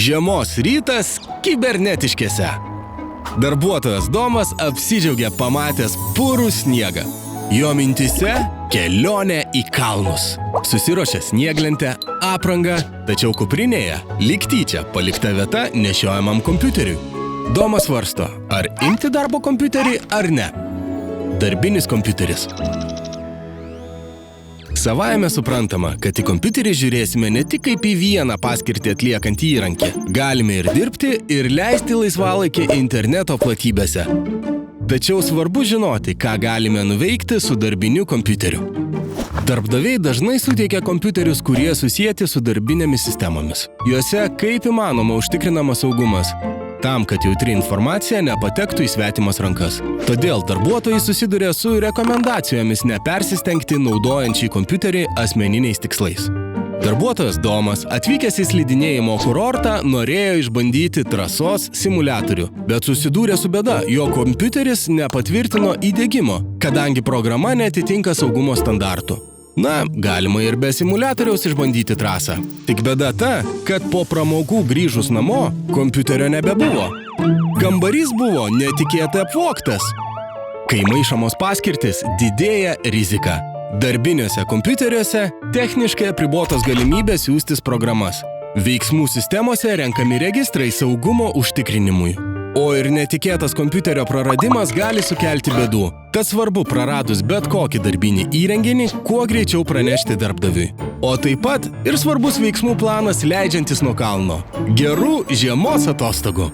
Žiemos rytas kibernetiškėse. Darbuotojas Domas apsidžiaugė pamatęs purų sniegą. Jo mintise kelionė į kalnus. Susiruošė snieglentę, aprangą, tačiau kuprinėje lyg tyčia palikta vieta nešiojamam kompiuteriui. Domas svarsto, ar imti darbo kompiuterį ar ne. Darbinis kompiuteris. Savaime suprantama, kad į kompiuterį žiūrėsime ne tik kaip į vieną paskirtį atliekantį įrankį. Galime ir dirbti, ir leisti laisvalaikį interneto platybėse. Tačiau svarbu žinoti, ką galime nuveikti su darbiniu kompiuteriu. Darbdaviai dažnai suteikia kompiuterius, kurie susijęti su darbinėmis sistemomis. Juose kaip įmanoma užtikrinamas saugumas, tam, kad jautri informacija nepatektų į svetimas rankas. Todėl darbuotojai susiduria su rekomendacijomis nepersistengti naudojant šį kompiuterį asmeniniais tikslais. Darbuotojas Domas, atvykęs į slidinėjimo kurortą, norėjo išbandyti trasos simuliatorių, bet susidūrė su bėda, jo kompiuteris nepatvirtino įdiegimo, kadangi programa neatitinka saugumo standartų. Na, galima ir be simuliatoriaus išbandyti trasą. Tik bėda ta, kad po pramogų grįžus namo, kompiuterio nebebuvo. Kambarys buvo netikėtai apvogtas. Kai maišamos paskirtis, didėja rizika. Darbiniuose kompiuteriuose techniškai apribotos galimybės siųstis programas. Veiksmų sistemose renkami registrai saugumo užtikrinimui. O ir netikėtas kompiuterio praradimas gali sukelti bėdų. Tad svarbu praradus bet kokį darbinį įrenginį, kuo greičiau pranešti darbdaviui. O taip pat ir svarbus veiksmų planas leidžiantis nuo kalno. Gerų žiemos atostogų!